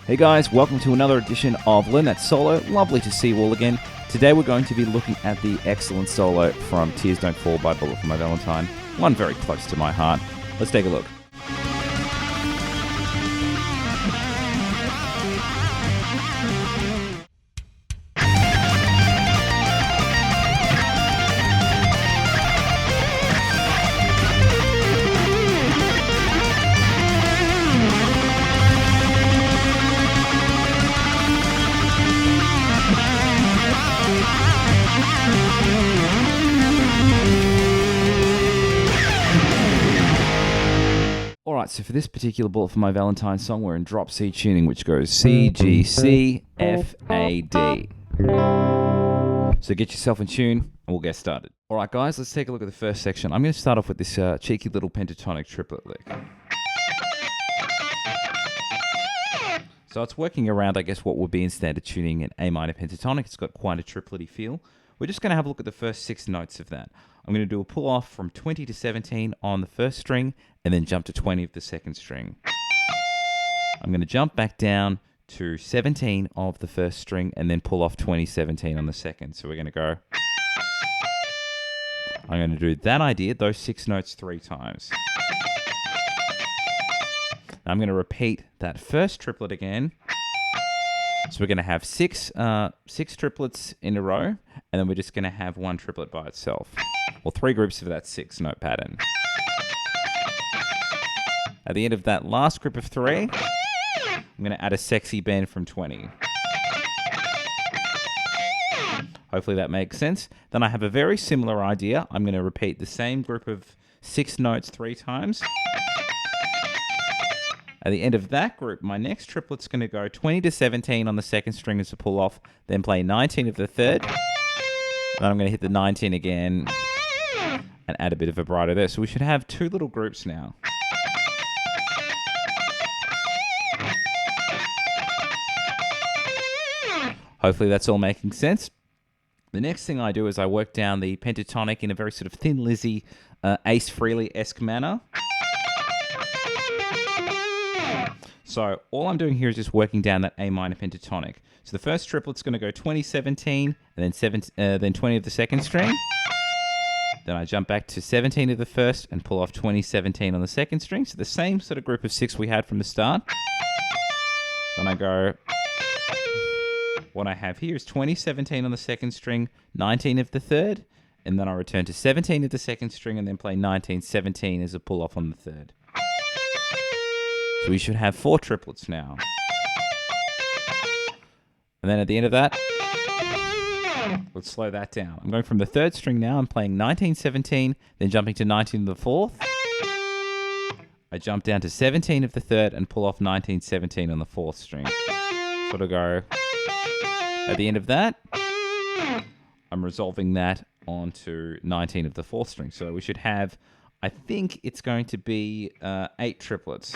Hey guys, welcome to another edition of Learn That Solo. Lovely to see you all again. Today we're going to be looking at the excellent solo from Tears Don't Fall by Bullet For My Valentine. One very close to my heart. Let's take a look. Alright, so for this particular Bullet For My Valentine song, we're in drop C tuning, which goes C, G, C, F, A, D. So get yourself in tune, and we'll get started. Alright guys, let's take a look at the first section. I'm going to start off with this cheeky little pentatonic triplet lick. So it's working around, I guess, what would be in standard tuning in A minor pentatonic. It's got quite a triplety feel. We're just going to have a look at the first 6 notes of that. I'm going to do a pull off from 20 to 17 on the first string, and then jump to 20 of the second string. I'm going to jump back down to 17 of the first string, and then pull off 20, 17 on the second. So we're going to go... I'm going to do that idea, those 6 notes 3 times. Now I'm going to repeat that first triplet again. So we're going to have six triplets in a row, and then we're just going to have 1 triplet by itself. Or 3 groups of that 6-note pattern. At the end of that last group of 3, I'm going to add a sexy bend from 20. Hopefully that makes sense. Then I have a very similar idea. I'm going to repeat the same group of 6 notes 3 times. At the end of that group, my next triplet's going to go 20 to 17 on the second string as a pull off, then play 19 of the third. Then I'm going to hit the 19 again and add a bit of vibrato there. So we should have 2 little groups now. Hopefully that's all making sense. The next thing I do is I work down the pentatonic in a very sort of Thin Lizzy, Ace Frehley-esque manner. So all I'm doing here is just working down that A minor pentatonic. So the first triplet's going to go 20, 17, and then 20 of the second string. Then I jump back to 17 of the first and pull off 20, 17 on the second string. So the same sort of group of 6 we had from the start. Then I go... What I have here is 20, 17 on the second string, 19 of the third, and then I return to 17 of the second string and then play 19, 17 as a pull-off on the third. So we should have 4 triplets now. And then at the end of that, let's slow that down. I'm going from the third string now. I'm playing 19, 17, then jumping to 19 of the fourth. I jump down to 17 of the third and pull off 19, 17 on the fourth string. Sort of go... At the end of that, I'm resolving that onto 19 of the fourth string. So we should have, I think it's going to be 8 triplets.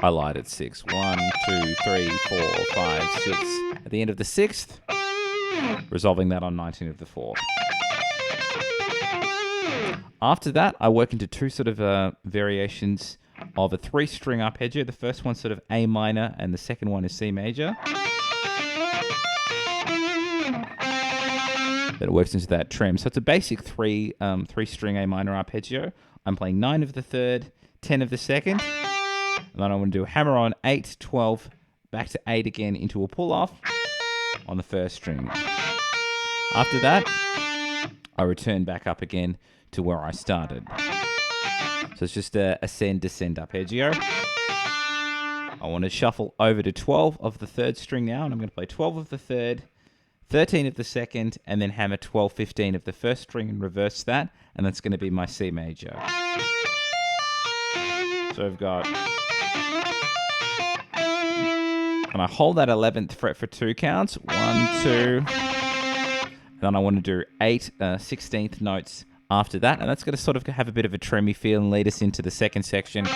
I lied at 6. 1, 2, 3, 4, 5, 6. At the end of the 6th, resolving that on 19 of the 4th. After that, I work into 2 sort of variations of a 3-string arpeggio. The first one's sort of A minor, and the second one is C major. That works into that trem. So it's a basic 3-string A minor arpeggio. I'm playing 9 of the third, 10 of the second. And then I want to do a hammer on 8, 12, back to 8 again into a pull-off on the first string. After that, I return back up again to where I started. So it's just a ascend, descend arpeggio. I want to shuffle over to 12 of the third string now, and I'm going to play 12 of the third, 13 of the second, and then hammer 12, 15 of the first string and reverse that, and that's going to be my C major. So I've got... And I hold that 11th fret for 2 counts. 1, 2... And then I want to do 8 16th notes after that, and that's going to sort of have a bit of a tremmy feel and lead us into the second section.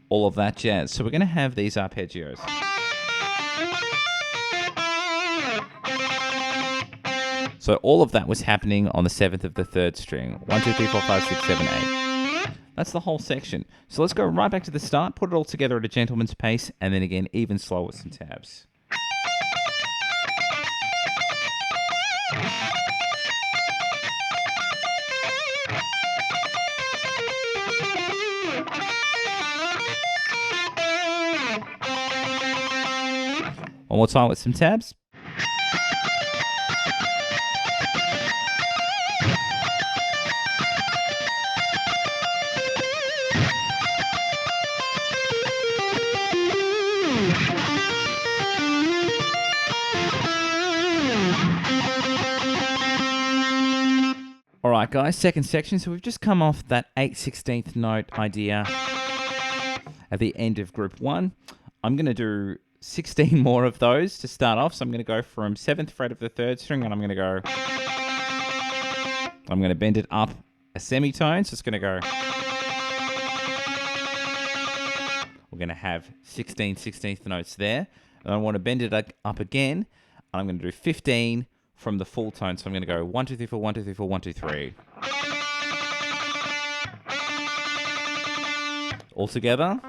All of that jazz. So we're going to have these arpeggios. So all of that was happening on the 7th of the 3rd string. 1, 2, 3, 4, 5, 6, 7, 8. That's the whole section. So let's go right back to the start, put it all together at a gentleman's pace, and then again, even slower with some tabs. One more time with some tabs. Alright guys, second section. So we've just come off that 8/16th note idea at the end of group 1. I'm going to do 16 more of those to start off. So I'm going to go from 7th fret of the 3rd string, and I'm going to bend it up a semitone. So it's going to go. We're going to have 16 16th notes there. And I want to bend it up again. And I'm going to do 15 from the full tone. So I'm going to go 1 2 3 4 1 2 3 4 1 2 3. All together.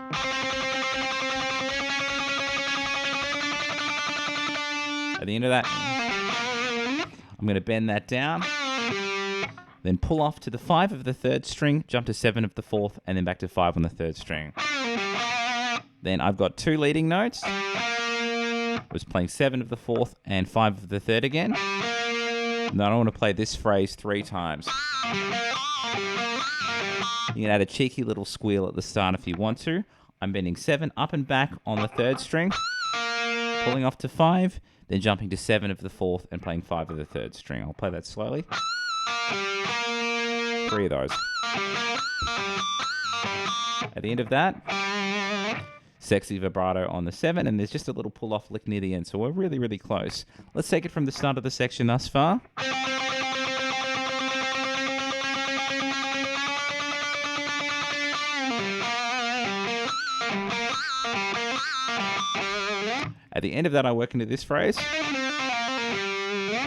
At the end of that, I'm going to bend that down, then pull off to the 5 of the 3rd string, jump to 7 of the 4th, and then back to 5 on the 3rd string. Then I've got 2 leading notes. I was playing 7 of the 4th and 5 of the 3rd again. Now I want to play this phrase 3 times. You can add a cheeky little squeal at the start if you want to. I'm bending 7 up and back on the 3rd string, pulling off to 5, then jumping to 7 of the 4th and playing 5 of the 3rd string. I'll play that slowly. 3 of those. At the end of that, sexy vibrato on the 7, and there's just a little pull-off lick near the end, so we're really, really close. Let's take it from the start of the section thus far. At the end of that, I work into this phrase.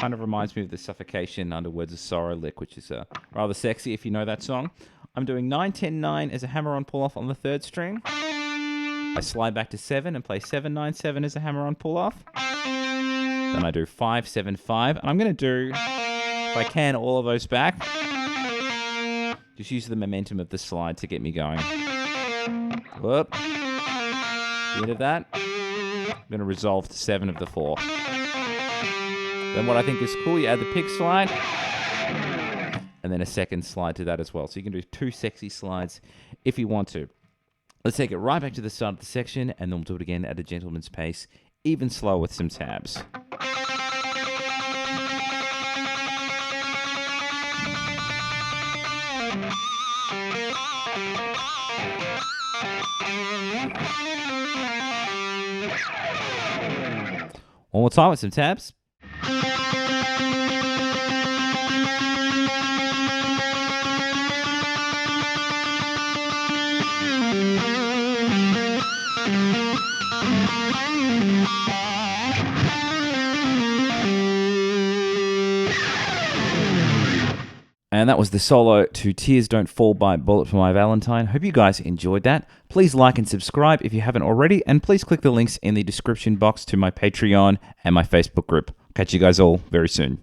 Kind of reminds me of the Suffocation Under Words of Sorrow lick, which is rather sexy if you know that song. I'm doing 9 10 9 as a hammer-on pull-off on the 3rd string. I slide back to 7 and play 7 9 7 as a hammer-on pull-off. Then I do 5 7 5, and I'm going to do, if I can, all of those back. Just use the momentum of the slide to get me going. Whoop. At the end of that, I'm going to resolve to 7 of the 4. Then what I think is cool, you add the pick slide, and then a second slide to that as well. So you can do 2 sexy slides if you want to. Let's take it right back to the start of the section, and then we'll do it again at a gentleman's pace, even slower with some tabs. One more time with some tabs. And that was the solo to Tears Don't Fall by Bullet For My Valentine. Hope you guys enjoyed that. Please like and subscribe if you haven't already, and please click the links in the description box to my Patreon and my Facebook group. Catch you guys all very soon.